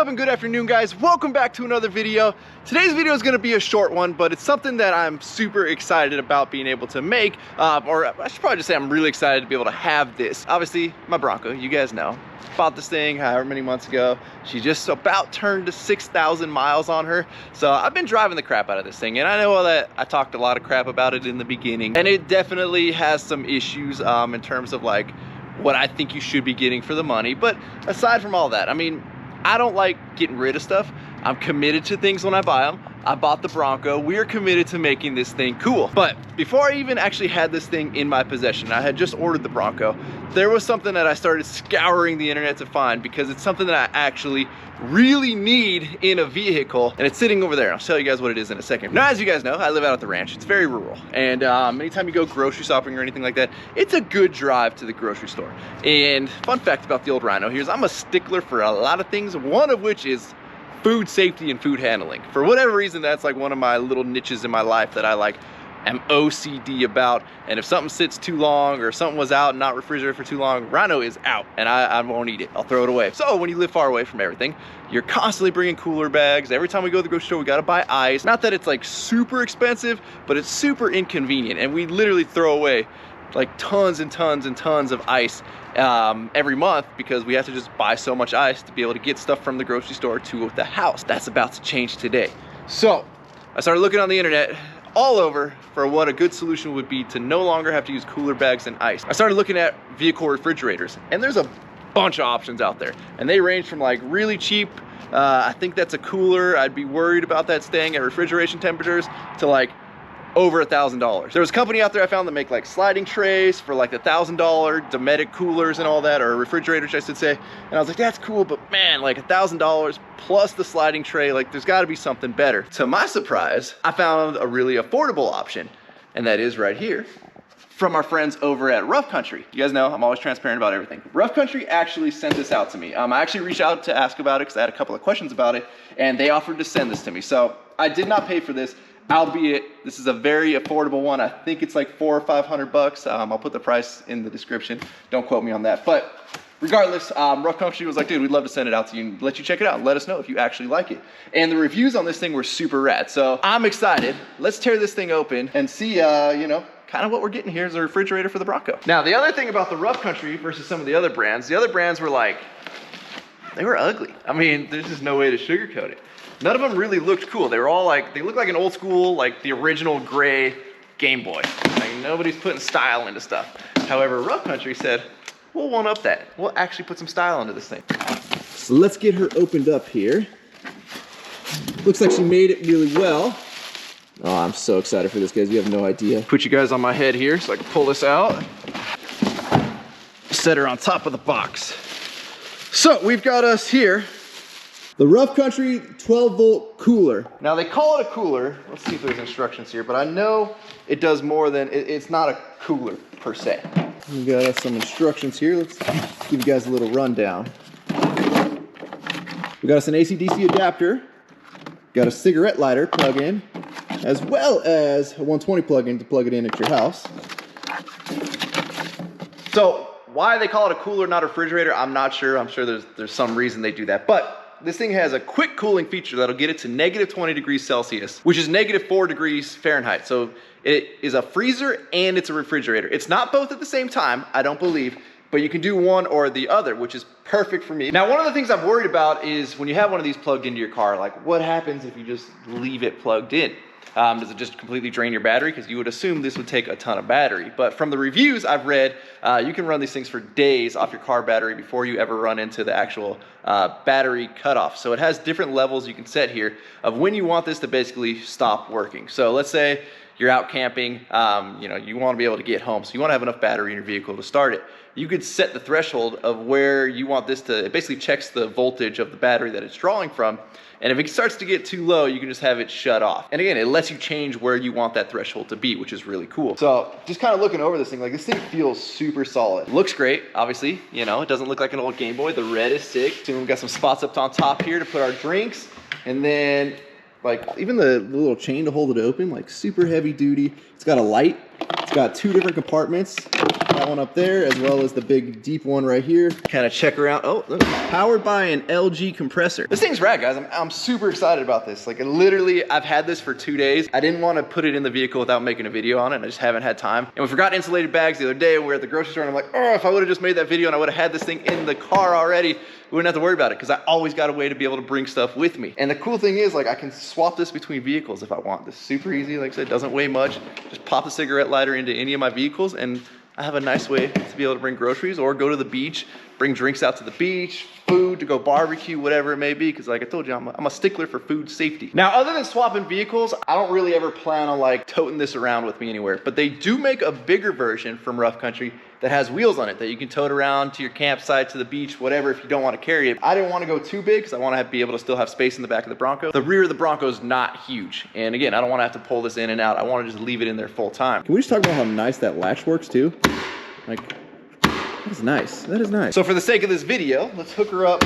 up and good afternoon, guys. Welcome back to another video. Today's video is going to be a short one, but it's something that I'm super excited about being able to make, or I should probably just say I'm really excited to be able to have this. Obviously, my Bronco, you guys know, bought this thing however many months ago. She just about turned to 6,000 miles on her, so I've been driving the crap out of this thing, and I know that I talked a lot of crap about it in the beginning, and it definitely has some issues in terms of like what I think you should be getting for the money. But aside from all that, I mean, I don't like getting rid of stuff. I'm committed to things when I buy them. I bought the Bronco. We're committed to making this thing cool. But before I even actually had this thing in my possession, I had just ordered the Bronco, there was something that I started scouring the internet to find, because it's something that I actually really need in a vehicle, and it's sitting over there. I'll tell you guys what it is in a second. Now, as you guys know, I live out at the ranch. It's very rural, and anytime you go grocery shopping or anything like that, it's a good drive to the grocery store. And fun fact about the old Rhino here is I'm a stickler for a lot of things, one of which is food safety and food handling. For whatever reason, that's like one of my little niches in my life that I like am OCD about. And if something sits too long, or something was out and not refrigerated for too long, Rhino is out, and I won't eat it. I'll throw it away. So when you live far away from everything, you're constantly bringing cooler bags. Every time we go to the grocery store, we gotta buy ice. Not that it's like super expensive, but it's super inconvenient, and we literally throw away like tons and tons and tons of ice every month, because we have to just buy so much ice to be able to get stuff from the grocery store to the house. That's about to change today. So I started looking on the internet all over for what a good solution would be to no longer have to use cooler bags and ice. I started looking at vehicle refrigerators, and there's a bunch of options out there, and they range from like really cheap, I think that's a cooler, I'd be worried about that staying at refrigeration temperatures, to like over $1,000. There was a company out there I found that make like sliding trays for like $1,000 Dometic coolers and all that, or refrigerators I should say. And I was like, that's cool, but man, like $1,000 plus the sliding tray, like there's gotta be something better. To my surprise, I found a really affordable option, and that is right here from our friends over at Rough Country. You guys know I'm always transparent about everything. Rough Country actually sent this out to me. I actually reached out to ask about it because I had a couple of questions about it, and they offered to send this to me. So I did not pay for this, albeit this is a very affordable one. I think it's like $400 or $500. I'll put the price in the description. Don't quote me on that. But regardless, Rough Country was like, dude, we'd love to send it out to you and let you check it out and let us know if you actually like it. And the reviews on this thing were super rad. So I'm excited. Let's tear this thing open and see, you know, kind of what we're getting here is a refrigerator for the Bronco. Now, the other thing about the Rough Country versus some of the other brands were like, they were ugly. I mean, there's just no way to sugarcoat it. None of them really looked cool. They were all like, they looked like an old school, like the original gray Game Boy. Like nobody's putting style into stuff. However, Rough Country said, we'll one up that. We'll actually put some style into this thing. So let's get her opened up here. Looks like she made it really well. Oh, I'm so excited for this, guys. You have no idea. Put you guys on my head here so I can pull this out. Set her on top of the box. So we've got us here the Rough Country 12-volt cooler. Now they call it a cooler. Let's see if there's instructions here, but I know it does more than, it's not a cooler per se. We got us some instructions here. Let's give you guys a little rundown. We got us an AC/DC adapter, got a cigarette lighter plug-in, as well as a 120 plug-in to plug it in at your house. So why they call it a cooler, not a refrigerator, I'm not sure. I'm sure there's some reason they do that, but this thing has a quick cooling feature that'll get it to negative 20 degrees Celsius, which is negative 4 degrees Fahrenheit. So it is a freezer and it's a refrigerator. It's not both at the same time, I don't believe, but you can do one or the other, which is perfect for me. Now, one of the things I'm worried about is when you have one of these plugged into your car, like what happens if you just leave it plugged in? Does it just completely drain your battery? Because you would assume this would take a ton of battery. But from the reviews I've read, you can run these things for days off your car battery before you ever run into the actual battery cutoff. So it has different levels you can set here of when you want this to basically stop working. So let's say you're out camping, you know, you want to be able to get home. So you want to have enough battery in your vehicle to start it. You could set the threshold of where you want this to, it basically checks the voltage of the battery that it's drawing from. And if it starts to get too low, you can just have it shut off. And again, it lets you change where you want that threshold to be, which is really cool. So just kind of looking over this thing, like this thing feels super solid. Looks great, obviously, you know, it doesn't look like an old Game Boy. The red is sick. So we've got some spots up on top here to put our drinks. And then like even the little chain to hold it open, like super heavy duty. It's got a light. It's got 2 different compartments. That one up there, as well as the big deep one right here. Kind of check around. Oh, look, powered by an LG compressor. This thing's rad, guys. I'm super excited about this. Like literally, I've had this for 2 days. I didn't want to put it in the vehicle without making a video on it. And I just haven't had time. And we forgot insulated bags the other day when we were at the grocery store. And I'm like, oh, if I would have just made that video and I would have had this thing in the car already, we wouldn't have to worry about it, because I always got a way to be able to bring stuff with me. And the cool thing is, like, I can swap this between vehicles if I want. This is super easy. Like I said, it doesn't weigh much. Just pop the cigarette lighter into any of my vehicles, and I have a nice way to be able to bring groceries or go to the beach, bring drinks out to the beach, food to go barbecue, whatever it may be, because like I told you, I'm a stickler for food safety. Now, other than swapping vehicles, I don't really ever plan on like toting this around with me anywhere, but they do make a bigger version from Rough Country that has wheels on it that you can tote around to your campsite, to the beach, whatever, if you don't want to carry it. I didn't want to go too big because I want to be able to still have space in the back of the Bronco. The rear of the Bronco is not huge. And again, I don't want to have to pull this in and out. I want to just leave it in there full time. Can we just talk about how nice that latch works too? Like, that is nice. That is nice. So for the sake of this video, let's hook her up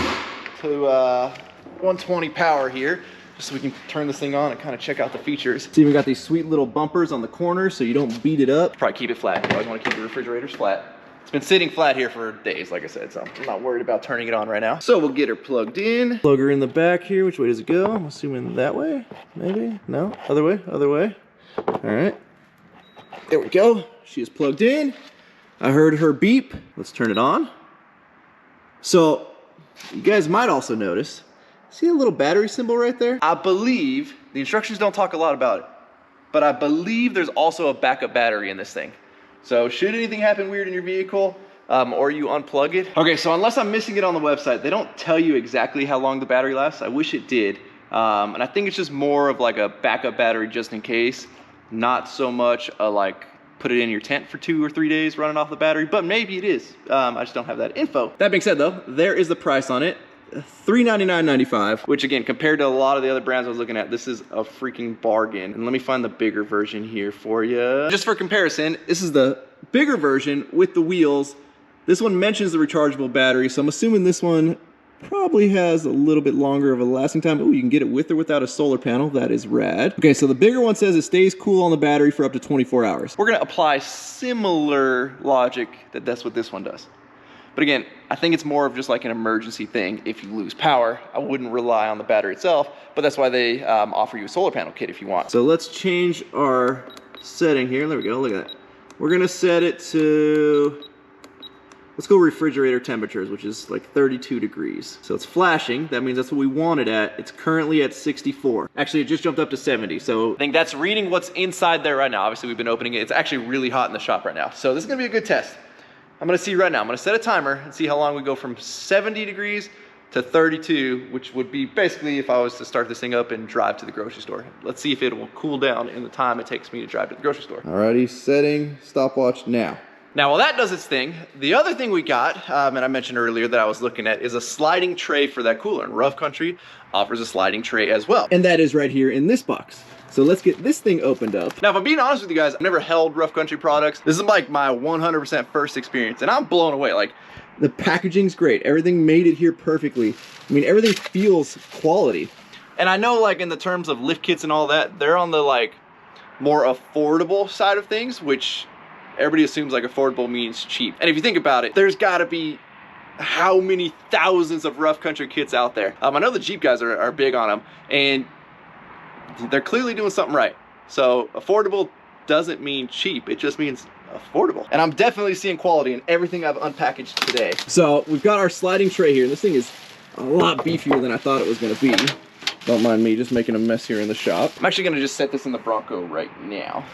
to 120 power here, just so we can turn this thing on and kind of check out the features. It's even got these sweet little bumpers on the corners so you don't beat it up. Probably keep it flat. You always want to keep the refrigerators flat. It's been sitting flat here for days, like I said, so I'm not worried about turning it on right now. So we'll get her plugged in. Plug her in the back here. Which way does it go? I'm assuming that way, maybe? No? Other way? Other way? All right. There we go. She is plugged in. I heard her beep. Let's turn it on. So you guys might also notice, see a little battery symbol right there? I believe, the instructions don't talk a lot about it, but I believe there's also a backup battery in this thing. So should anything happen weird in your vehicle, or you unplug it. Okay, so unless I'm missing it on the website, they don't tell you exactly how long the battery lasts. I wish it did. And I think it's just more of like a backup battery just in case, not so much a like, put it in your tent for 2 or 3 days running off the battery, but maybe it is. I just don't have that info. That being said though, there is the price on it. $399.95, which again, compared to a lot of the other brands I was looking at, this is a freaking bargain. And let me find the bigger version here for you. Just for comparison, this is the bigger version with the wheels. This one mentions the rechargeable battery, so I'm assuming this one probably has a little bit longer of a lasting time. Oh, you can get it with or without a solar panel. That is rad. Okay, so the bigger one says it stays cool on the battery for up to 24 hours. We're gonna apply similar logic that's what this one does. But again, I think it's more of just like an emergency thing. If you lose power, I wouldn't rely on the battery itself, but that's why they offer you a solar panel kit if you want. So let's change our setting here. There we go, look at that. We're gonna set it to, let's go refrigerator temperatures, which is like 32 degrees. So it's flashing, that means that's what we want it at. It's currently at 64. Actually, it just jumped up to 70. So I think that's reading what's inside there right now. Obviously we've been opening it. It's actually really hot in the shop right now. So this is gonna be a good test. I'm gonna see right now. I'm gonna set a timer and see how long we go from 70 degrees to 32, which would be basically if I was to start this thing up and drive to the grocery store. Let's see if it will cool down in the time it takes me to drive to the grocery store. Alrighty, setting stopwatch now. Now, while that does its thing, the other thing we got, and I mentioned earlier that I was looking at, is a sliding tray for that cooler. And Rough Country offers a sliding tray as well. And that is right here in this box. So let's get this thing opened up. Now, if I'm being honest with you guys, I've never held Rough Country products. This is like my 100% first experience, and I'm blown away. Like, the packaging's great. Everything made it here perfectly. I mean, everything feels quality. And I know, like, in the terms of lift kits and all that, they're on the, like, more affordable side of things, which everybody assumes, like, affordable means cheap. And if you think about it, there's gotta be how many thousands of Rough Country kits out there. I know the Jeep guys are big on them, and they're clearly doing something right. So affordable doesn't mean cheap, it just means affordable. And I'm definitely seeing quality in everything I've unpackaged today. So we've got our sliding tray here, and this thing is a lot beefier than I thought it was gonna be. Don't mind me just making a mess here in the shop. I'm actually gonna just set this in the Bronco right now.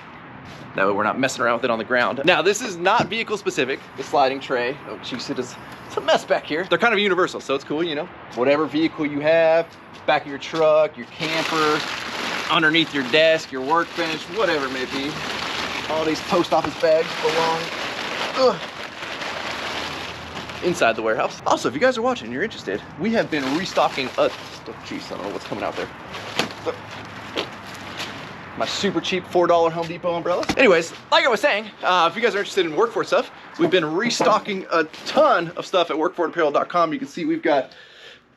That way we're not messing around with it on the ground. Now, this is not vehicle specific, the sliding tray. Oh geez, it's a mess back here. They're kind of universal, so it's cool, you know. Whatever vehicle you have, back of your truck, your camper, underneath your desk, your workbench, whatever it may be. All these post office bags belong inside the warehouse. Also, if you guys are watching and you're interested, we have been restocking oh geez, I don't know what's coming out there. My super cheap $4 Home Depot umbrellas. Anyways, like I was saying, if you guys are interested in workforce stuff, we've been restocking a ton of stuff at workforapparel.com. You can see we've got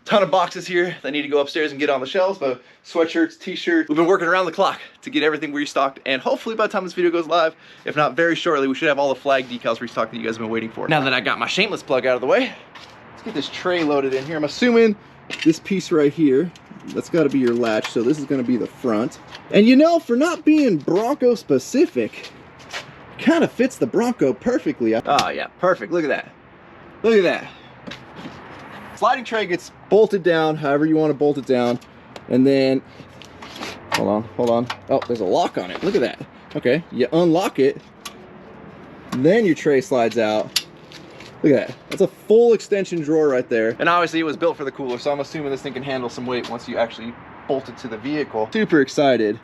Ton of boxes here that need to go upstairs and get on the shelves, but sweatshirts, t-shirts. We've been working around the clock to get everything restocked, and hopefully by the time this video goes live, if not very shortly, we should have all the flag decals restocked that you guys have been waiting for. Now that I got my shameless plug out of the way, let's get this tray loaded in here. I'm assuming this piece right here, that's got to be your latch, so this is going to be the front. And you know, for not being Bronco specific, kind of fits the Bronco perfectly. Oh yeah, perfect. Look at that. Look at that. Sliding tray gets bolted down however you want to bolt it down, and then hold on. Oh, there's a lock on it. Look at that. Okay, you unlock it, then your tray slides out. Look at that. That's a full extension drawer right there. And obviously it was built for the cooler, so I'm assuming this thing can handle some weight once you actually bolt it to the vehicle. Super excited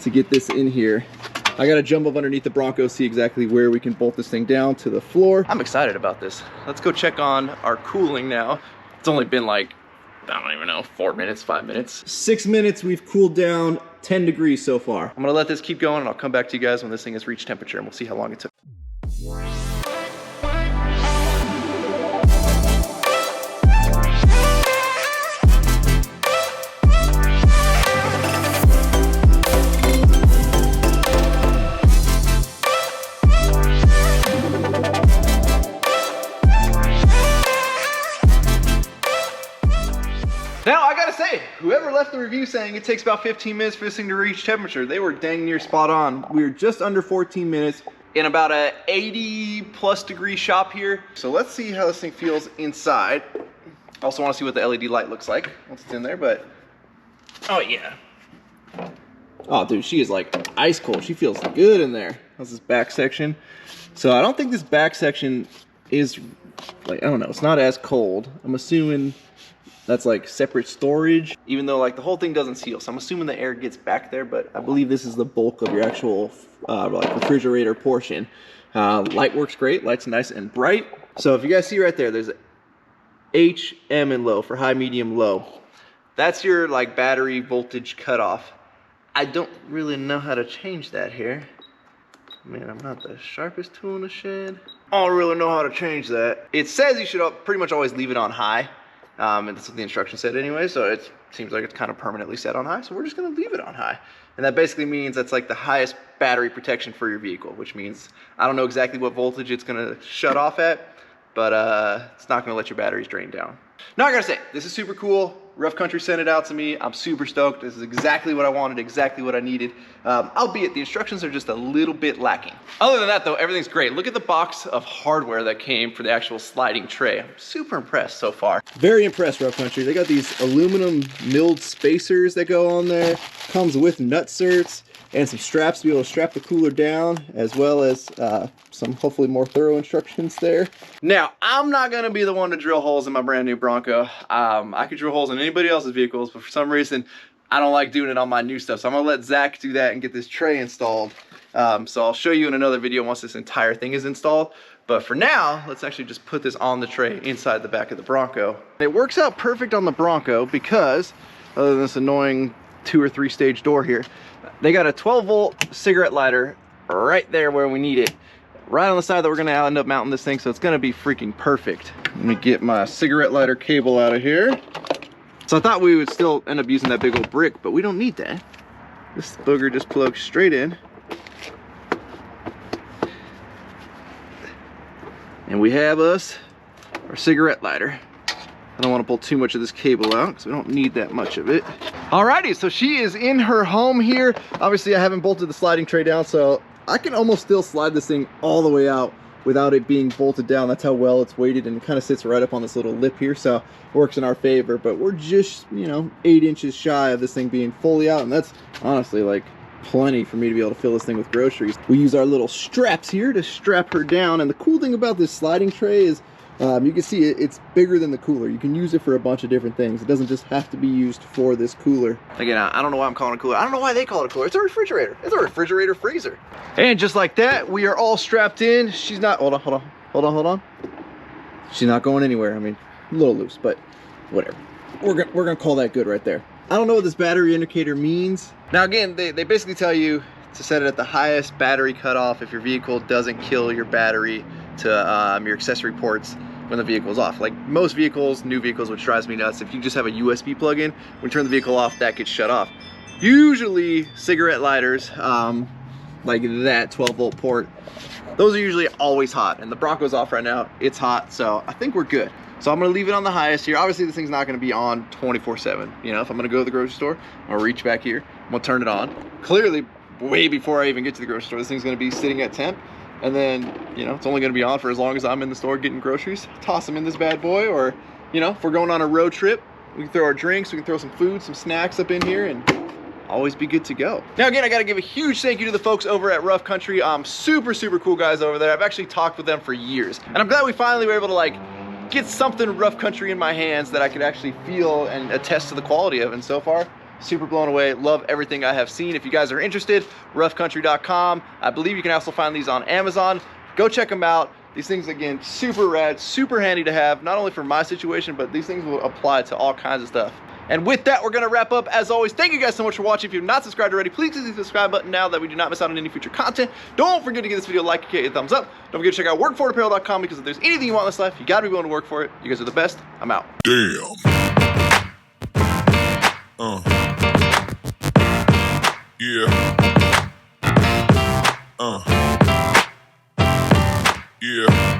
to get this in here. I gotta jump up underneath the Bronco, see exactly where we can bolt this thing down to the floor. I'm excited about this. Let's go check on our cooling now. It's only been like, I don't even know, 4 minutes, 5 minutes. 6 minutes, we've cooled down 10 degrees so far. I'm gonna let this keep going and I'll come back to you guys when this thing has reached temperature and we'll see how long it took. Now, I gotta say, whoever left the review saying it takes about 15 minutes for this thing to reach temperature, they were dang near spot on. We were just under 14 minutes in about a 80+ degree shop here. So let's see how this thing feels inside. Also wanna see what the LED light looks like once it's in there, but, oh yeah. Oh dude, she is like ice cold. She feels good in there. How's this back section? So I don't think this back section is, like, I don't know, it's not as cold. I'm assuming that's like separate storage, even though like the whole thing doesn't seal. So I'm assuming the air gets back there, but I believe this is the bulk of your actual like refrigerator portion. Light works great, light's nice and bright. So if you guys see right there, there's H, M, and low for high, medium, low. That's your like battery voltage cutoff. I don't really know how to change that here. Man, I'm not the sharpest tool in the shed. I don't really know how to change that. It says you should pretty much always leave it on high. And that's what the instruction said anyway, so it seems like it's kind of permanently set on high, so we're just going to leave it on high. And that basically means that's like the highest battery protection for your vehicle, which means I don't know exactly what voltage it's going to shut off at, but it's not going to let your batteries drain down. Now I gotta say, this is super cool. Rough Country sent it out to me. I'm super stoked. This is exactly what I wanted, exactly what I needed. Albeit the instructions are just a little bit lacking. Other than that though, everything's great. Look at the box of hardware that came for the actual sliding tray. I'm super impressed so far. Very impressed, Rough Country. They got these aluminum milled spacers that go on there. Comes with nutserts and some straps to be able to strap the cooler down, as well as some hopefully more thorough instructions there. Now, I'm not gonna be the one to drill holes in my brand new Bronco. I could drill holes in anybody else's vehicles, but for some reason, I don't like doing it on my new stuff. So I'm gonna let Zach do that and get this tray installed. So I'll show you in another video once this entire thing is installed. But for now, let's actually just put this on the tray inside the back of the Bronco. It works out perfect on the Bronco because, other than this annoying 2 or 3 stage door here, they got a 12-volt cigarette lighter right there where we need it, right on the side that we're gonna end up mounting this thing, so it's gonna be freaking perfect. Let me get my cigarette lighter cable out of here. So I thought we would still end up using that big old brick, but we don't need that. This booger just plugs straight in. And we have us our cigarette lighter. I don't want to pull too much of this cable out because we don't need that much of it. Alrighty, so she is in her home here. Obviously I haven't bolted the sliding tray down, so I can almost still slide this thing all the way out without it being bolted down. That's how well it's weighted, and it kind of sits right up on this little lip here, so it works in our favor. But we're just, you know, 8 inches shy of this thing being fully out, and that's honestly like plenty for me to be able to fill this thing with groceries. We use our little straps here to strap her down, and the cool thing about this sliding tray is you can see it's bigger than the cooler. You can use it for a bunch of different things. It doesn't just have to be used for this cooler. Again, I don't know why I'm calling it a cooler. I don't know why they call it a cooler. It's a refrigerator. It's a refrigerator freezer. And just like that, we are all strapped in. She's not, hold on. She's not going anywhere. I mean, a little loose, but whatever. We're gonna call that good right there. I don't know what this battery indicator means. Now again, they basically tell you to set it at the highest battery cutoff if your vehicle doesn't kill your battery to your accessory ports when the vehicle is off. Like most vehicles, new vehicles, which drives me nuts, if you just have a USB plug-in, when you turn the vehicle off, that gets shut off. Usually cigarette lighters, like that 12-volt port, those are usually always hot, and the Bronco's off right now. It's hot, so I think we're good. So I'm gonna leave it on the highest here. Obviously this thing's not gonna be on 24/7. You know, if I'm gonna go to the grocery store, I'm gonna reach back here, I'm gonna turn it on. Clearly, way before I even get to the grocery store, this thing's gonna be sitting at temp. And then, you know, it's only gonna be on for as long as I'm in the store getting groceries. Toss them in this bad boy, or, you know, if we're going on a road trip, we can throw our drinks, we can throw some food, some snacks up in here, and always be good to go. Now again, I gotta give a huge thank you to the folks over at Rough Country. Super cool guys over there. I've actually talked with them for years. And I'm glad we finally were able to like get something Rough Country in my hands that I could actually feel and attest to the quality of. And so far, super blown away. Love everything I have seen. If you guys are interested, roughcountry.com. I believe you can also find these on Amazon. Go check them out. These things, again, super rad, super handy to have, not only for my situation, but these things will apply to all kinds of stuff. And with that, we're gonna wrap up. As always, thank you guys so much for watching. If you've not subscribed already, please hit the subscribe button now that we do not miss out on any future content. Don't forget to give this video a like, a thumbs up. Don't forget to check out workforitapparel.com, because if there's anything you want in this life, you gotta be willing to work for it. You guys are the best. I'm out. Damn. Yeah. Yeah.